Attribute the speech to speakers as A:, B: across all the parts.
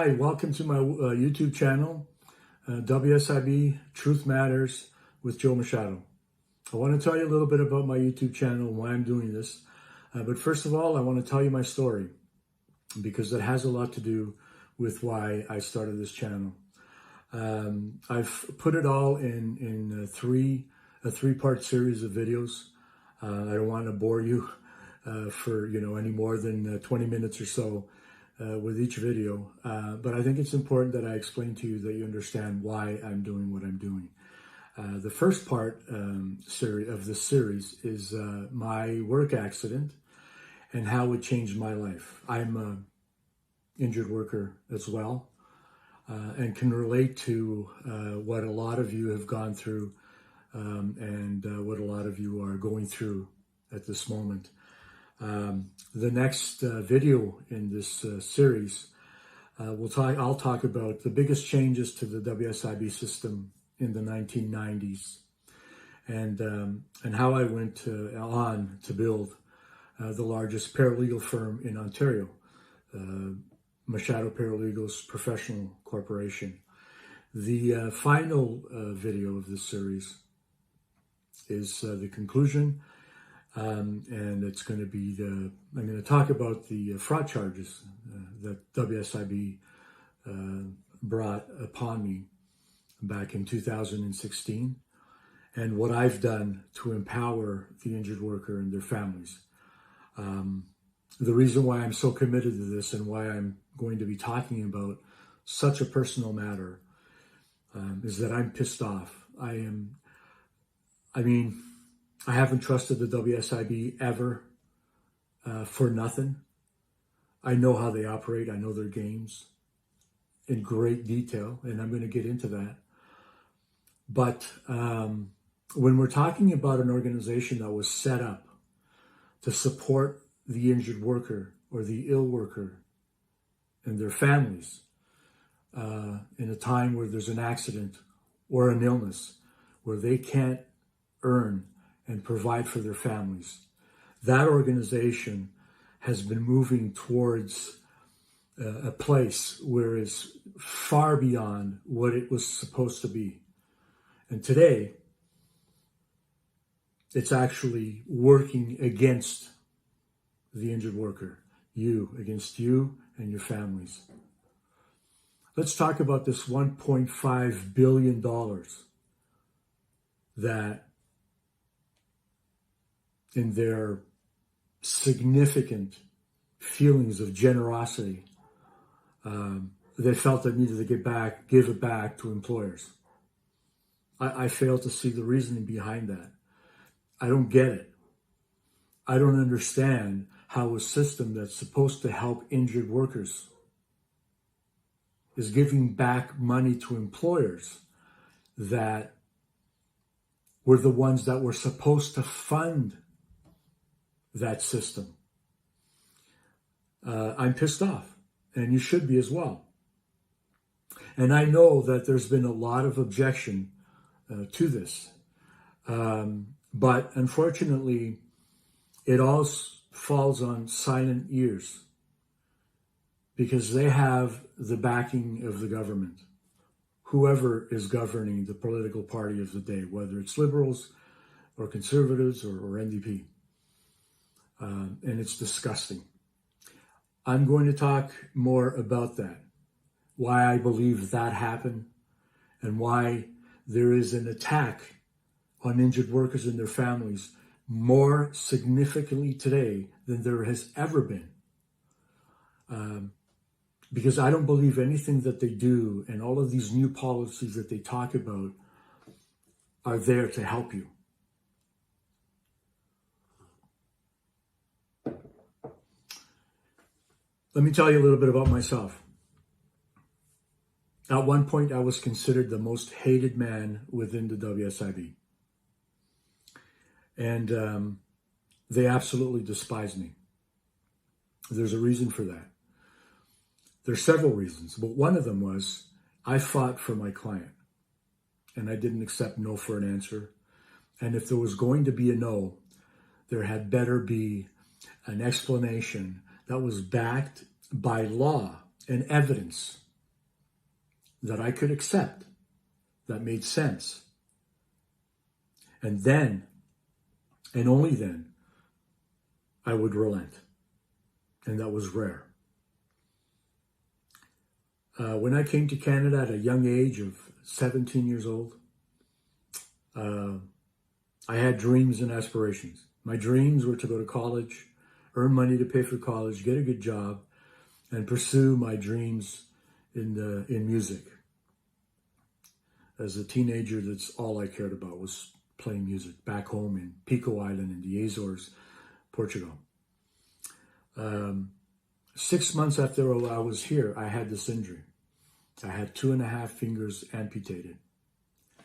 A: Hi, welcome to my YouTube channel, WSIB Truth Matters with Joe Machado. I want to tell you a little bit about my YouTube channel and why I'm doing this. But first of all, I want to tell you my story because it has a lot to do with why I started this channel. I've put it all in a three-part series of videos. I don't want to bore you for any more than 20 minutes or so with each video, but I think it's important that I explain to you that you understand why I'm doing what I'm doing. The first part of this series is my work accident and how it changed my life. I'm an injured worker as well, and can relate to what a lot of you have gone through and what a lot of you are going through at this moment. The next video in this series, I'll talk about the biggest changes to the WSIB system in the 1990s, and how I went on to build the largest paralegal firm in Ontario, Machado Paralegals Professional Corporation. The final video of this series is the conclusion. And it's going to be I'm going to talk about the fraud charges that WSIB brought upon me back in 2016 and what I've done to empower the injured worker and their families. The reason why I'm so committed to this and why I'm going to be talking about such a personal matter is that I'm pissed off. I haven't trusted the WSIB ever for nothing. I know how they operate. I know their games in great detail, and I'm going to get into that. But when we're talking about an organization that was set up to support the injured worker or the ill worker and their families in a time where there's an accident or an illness where they can't earn and provide for their families, that organization has been moving towards a place where it's far beyond what it was supposed to be. And today, it's actually working against the injured worker, against you and your families. Let's talk about this $1.5 billion that in their significant feelings of generosity, they felt they needed to give it back to employers. I fail to see the reasoning behind that. I don't get it. I don't understand how a system that's supposed to help injured workers is giving back money to employers that were the ones that were supposed to fund that system. I'm pissed off, and you should be as well. And I know that there's been a lot of objection to this, but unfortunately, it all falls on silent ears because they have the backing of the government, whoever is governing the political party of the day, whether it's liberals or conservatives or NDP. And it's disgusting. I'm going to talk more about that, why I believe that happened, and why there is an attack on injured workers and their families more significantly today than there has ever been. Because I don't believe anything that they do and all of these new policies that they talk about are there to help you. Let me tell you a little bit about myself. At one point, I was considered the most hated man within the WSIB. And they absolutely despise me. There's a reason for that. There's several reasons, but one of them was I fought for my client, and I didn't accept no for an answer. And if there was going to be a no, there had better be an explanation that was backed by law and evidence that I could accept, that made sense. And then, and only then, I would relent. And that was rare. When I came to Canada at a young age of 17 years old, I had dreams and aspirations. My dreams were to go to college, earn money to pay for college, get a good job, and pursue my dreams in music. As a teenager, that's all I cared about was playing music back home in Pico Island in the Azores, Portugal. 6 months after I was here, I had this injury. I had 2.5 fingers amputated.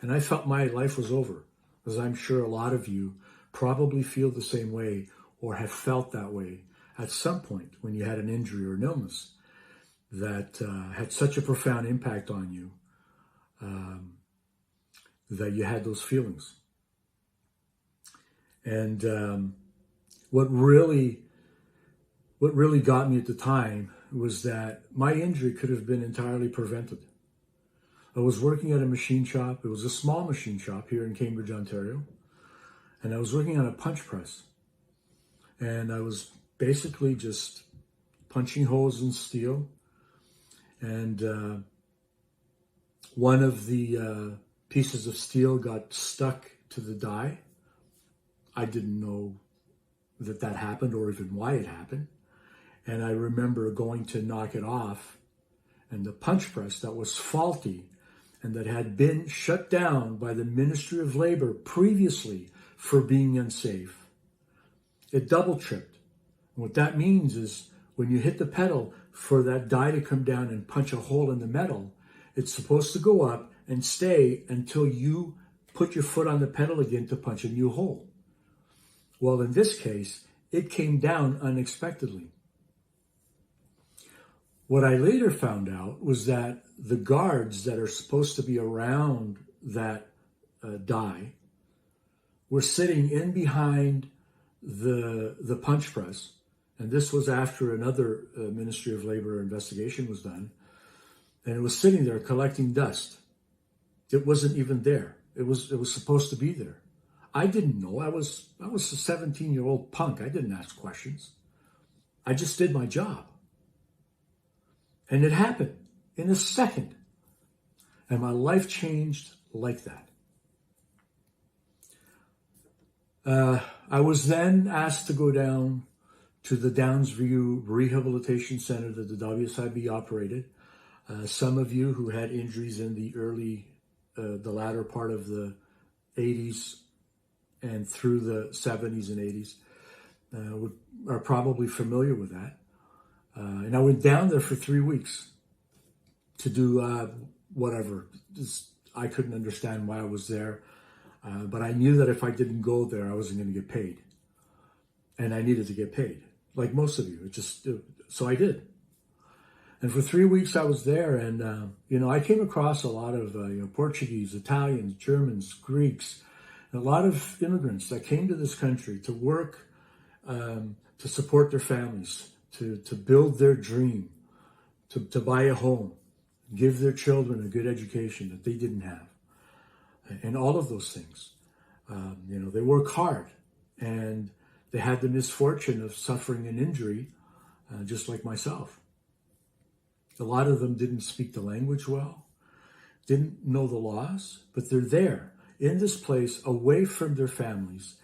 A: And I felt my life was over, as I'm sure a lot of you probably feel the same way or have felt that way at some point when you had an injury or an illness that had such a profound impact on you that you had those feelings. And what really got me at the time was that my injury could have been entirely prevented. I was working at a machine shop. It was a small machine shop here in Cambridge, Ontario. And I was working on a punch press. And I was basically just punching holes in steel. And one of the pieces of steel got stuck to the die. I didn't know that happened or even why it happened. And I remember going to knock it off, and the punch press that was faulty and that had been shut down by the Ministry of Labor previously for being unsafe, it double tripped. And what that means is when you hit the pedal for that die to come down and punch a hole in the metal, it's supposed to go up and stay until you put your foot on the pedal again to punch a new hole. Well, in this case, it came down unexpectedly. What I later found out was that the guards that are supposed to be around that die were sitting in behind the punch press. And this was after another Ministry of Labor investigation was done. And it was sitting there collecting dust. It wasn't even there. It was supposed to be there. I didn't know. I was a 17-year-old punk. I didn't ask questions. I just did my job. And it happened in a second. And my life changed like that. I was then asked to go down to the Downsview Rehabilitation Center that the WSIB operated. Some of you who had injuries in the latter part of the 80s and through the 70s and 80s are probably familiar with that. And I went down there for 3 weeks to do whatever. I couldn't understand why I was there. But I knew that if I didn't go there, I wasn't going to get paid. And I needed to get paid, like most of you. So I did. And for 3 weeks I was there, and I came across a lot of Portuguese, Italians, Germans, Greeks, and a lot of immigrants that came to this country to work, to support their families, to build their dream, to buy a home, give their children a good education that they didn't have, and all of those things. They work hard, and they had the misfortune of suffering an injury, just like myself. A lot of them didn't speak the language well, didn't know the laws, but they're there in this place away from their families,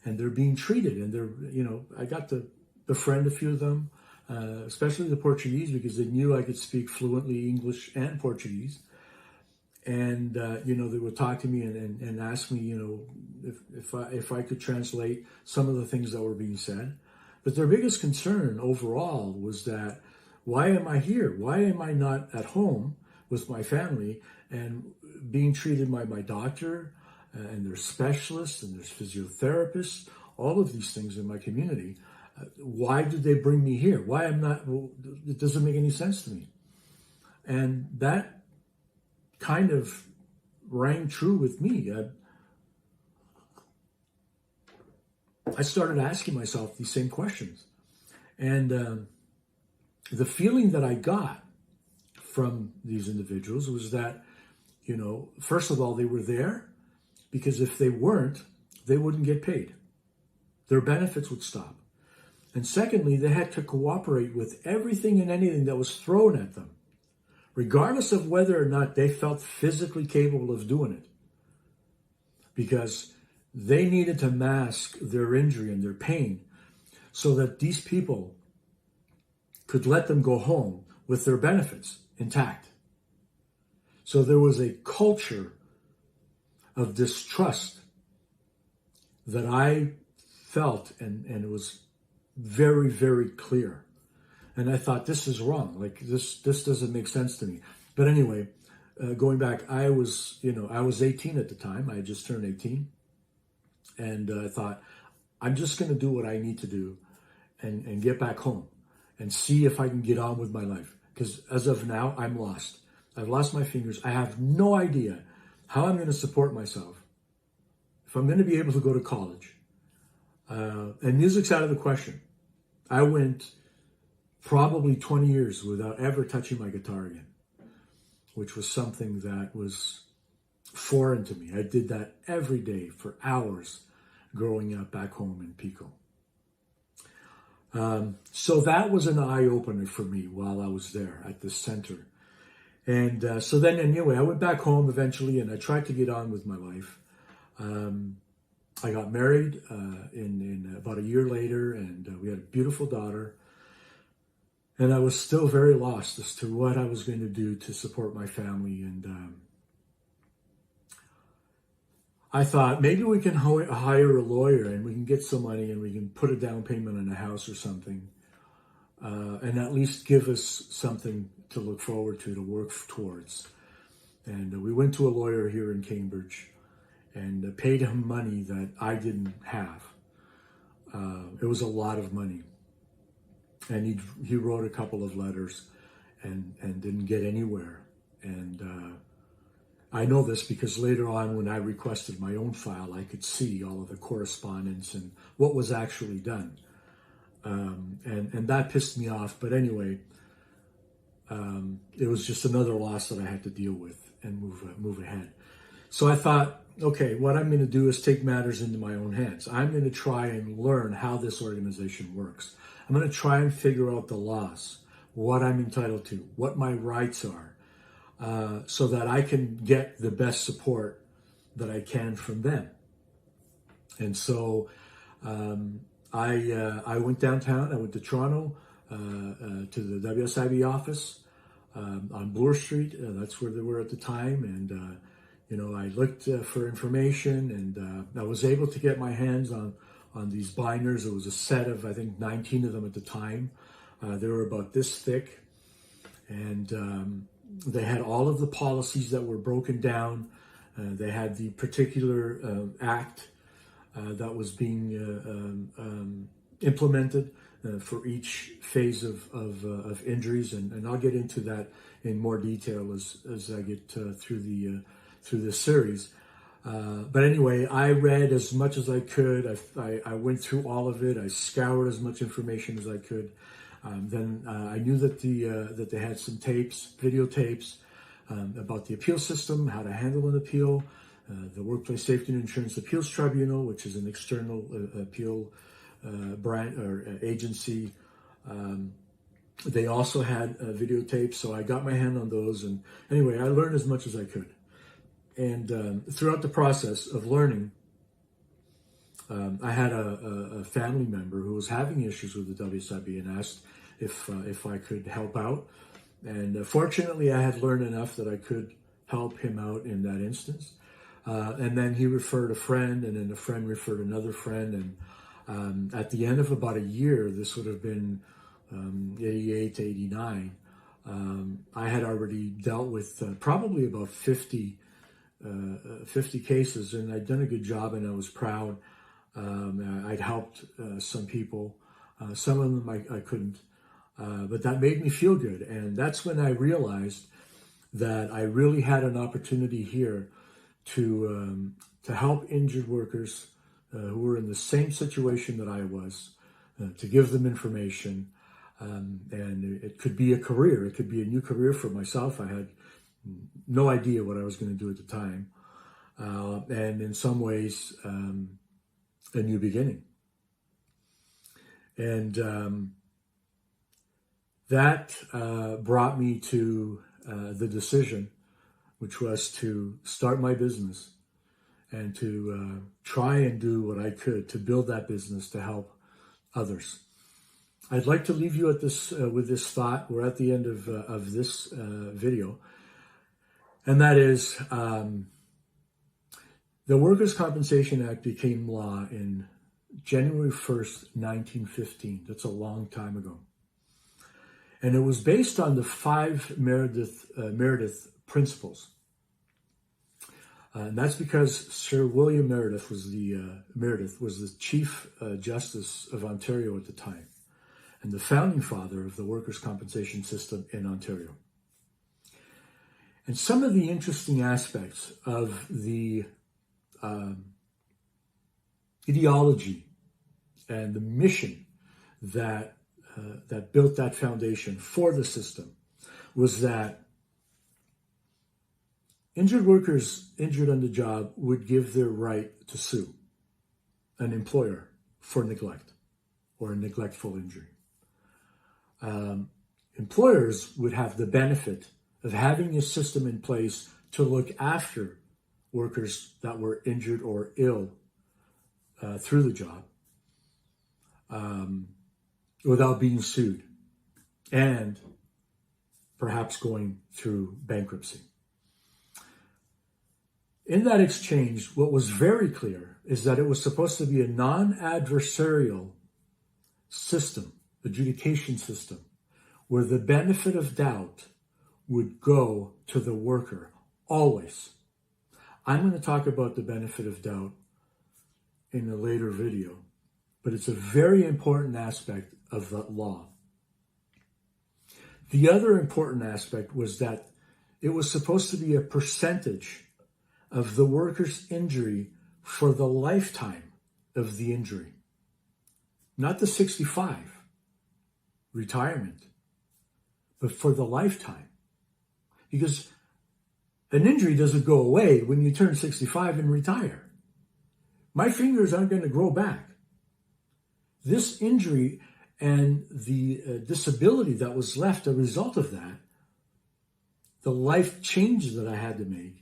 A: and they're being treated. And I got to befriend a few of them, especially the Portuguese, because they knew I could speak fluently English and Portuguese. And, they would talk to me and ask me, if I could translate some of the things that were being said. But their biggest concern overall was that, why am I here? Why am I not at home with my family and being treated by my doctor and there's specialists and there's physiotherapists, all of these things in my community? Why did they bring me here? Why I'm not? Well, it doesn't make any sense to me. And that kind of rang true with me. I started asking myself these same questions. And the feeling that I got from these individuals was that, first of all, they were there because if they weren't, they wouldn't get paid. Their benefits would stop. And secondly, they had to cooperate with everything and anything that was thrown at them, regardless of whether or not they felt physically capable of doing it, because they needed to mask their injury and their pain so that these people could let them go home with their benefits intact. So there was a culture of distrust that I felt, and it was very, very clear. And I thought, this is wrong. Like, this doesn't make sense to me. But anyway, going back, I was 18 at the time. I had just turned 18. And I thought, I'm just going to do what I need to do and get back home and see if I can get on with my life. Because as of now, I'm lost. I've lost my fingers. I have no idea how I'm going to support myself, if I'm going to be able to go to college. And music's out of the question. I went probably 20 years without ever touching my guitar again, which was something that was foreign to me. I did that every day for hours growing up back home in Pico. So that was an eye-opener for me while I was there at this center. And so then anyway, I went back home eventually and I tried to get on with my life. I got married in about a year later, and we had a beautiful daughter. And I was still very lost as to what I was going to do to support my family. And I thought maybe we can hire a lawyer and we can get some money and we can put a down payment on a house or something, and at least give us something to look forward to work towards. And we went to a lawyer here in Cambridge and paid him money that I didn't have. It was a lot of money. And he wrote a couple of letters and didn't get anywhere. And I know this because later on when I requested my own file, I could see all of the correspondence and what was actually done. And that pissed me off. But anyway, it was just another loss that I had to deal with and move ahead. So I thought, okay, what I'm going to do is take matters into my own hands. I'm going to try and learn how this organization works. I'm going to try and figure out the laws, what I'm entitled to, what my rights are, so that I can get the best support that I can from them. And so I went downtown. I went to Toronto to the WSIB office on Bloor Street. That's where they were at the time. And I looked for information, and I was able to get my hands on these binders. It was a set of, I think, 19 of them at the time. They were about this thick, and they had all of the policies that were broken down. They had the particular act that was being implemented for each phase of injuries, and I'll get into that in more detail as I get through this series. But anyway, I read as much as I could. I went through all of it. I scoured as much information as I could. Then I knew that they had some videotapes about the appeal system, how to handle an appeal, the Workplace Safety and Insurance Appeals Tribunal, which is an external appeal brand or agency. They also had videotapes, so I got my hand on those. And anyway, I learned as much as I could. And throughout the process of learning, I had a family member who was having issues with the WSIB and asked if I could help out. And fortunately, I had learned enough that I could help him out in that instance. And then he referred a friend, and then a friend referred another friend. And at the end of about a year, this would have been 88 to 89, I had already dealt with probably about 50 cases, and I'd done a good job, and I was proud. I'd helped some people. Some of them I couldn't, but that made me feel good. And that's when I realized that I really had an opportunity here to help injured workers who were in the same situation that I was, to give them information, And it could be a career. It could be a new career for myself. I had no idea what I was going to do at the time. And in some ways, a new beginning. And that brought me to the decision, which was to start my business and to try and do what I could to build that business to help others. I'd like to leave you at this with this thought. We're at the end of this video, and that is the Workers' Compensation Act became law in January 1st, 1915. That's a long time ago. And it was based on the 5 Meredith principles. And that's because Sir William Meredith was the Chief Justice of Ontario at the time, and the founding father of the workers' compensation system in Ontario. And some of the interesting aspects of the ideology and the mission that built that foundation for the system was that injured workers injured on the job would give their right to sue an employer for neglect or a neglectful injury. Employers would have the benefit of having a system in place to look after workers that were injured or ill through the job without being sued and perhaps going through bankruptcy. In that exchange, what was very clear is that it was supposed to be a non-adversarial system, adjudication system, where the benefit of doubt would go to the worker, always. I'm going to talk about the benefit of doubt in a later video, but it's a very important aspect of that law. The other important aspect was that it was supposed to be a percentage of the worker's injury for the lifetime of the injury. Not the 65, retirement, but for the lifetime. Because an injury doesn't go away when you turn 65 and retire. My fingers aren't going to grow back. This injury and the disability that was left as a result of that, the life changes that I had to make,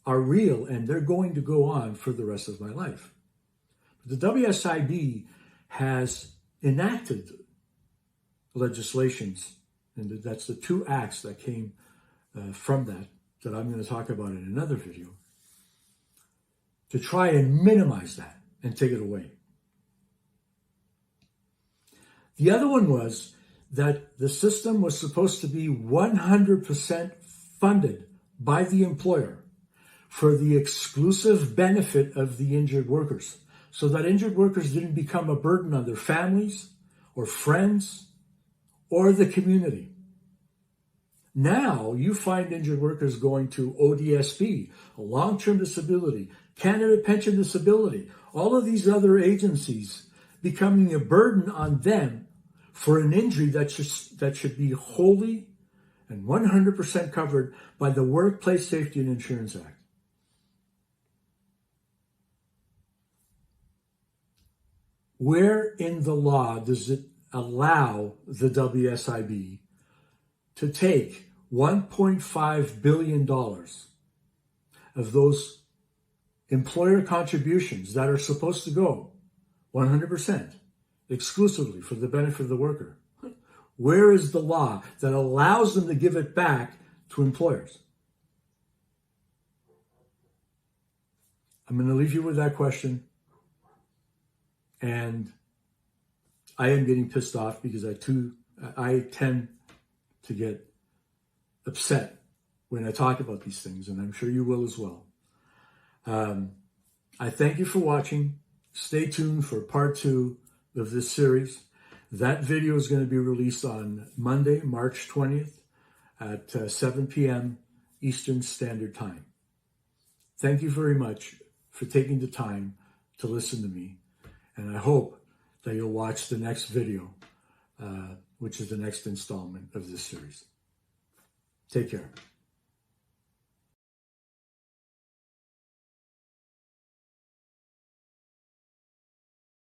A: are real, and they're going to go on for the rest of my life. The WSIB has enacted legislations, and that's the 2 acts that came from that I'm going to talk about in another video, to try and minimize that and take it away. The other one was that the system was supposed to be 100% funded by the employer for the exclusive benefit of the injured workers, so that injured workers didn't become a burden on their families or friends or the community. Now you find injured workers going to ODSP, a long-term disability, Canada Pension Disability, all of these other agencies becoming a burden on them for an injury that should be wholly and 100% covered by the Workplace Safety and Insurance Act. Where in the law does it allow the WSIB to take $1.5 billion of those employer contributions that are supposed to go 100% exclusively for the benefit of the worker? Where is the law that allows them to give it back to employers? I'm going to leave you with that question. And I am getting pissed off because I tend to get upset when I talk about these things, and I'm sure you will as well. I thank you for watching. Stay tuned for part 2 of this series. That video is going to be released on Monday, March 20th at 7 p.m. Eastern Standard Time. Thank you very much for taking the time to listen to me. And I hope that you'll watch the next video which is the next installment of this series. Take care.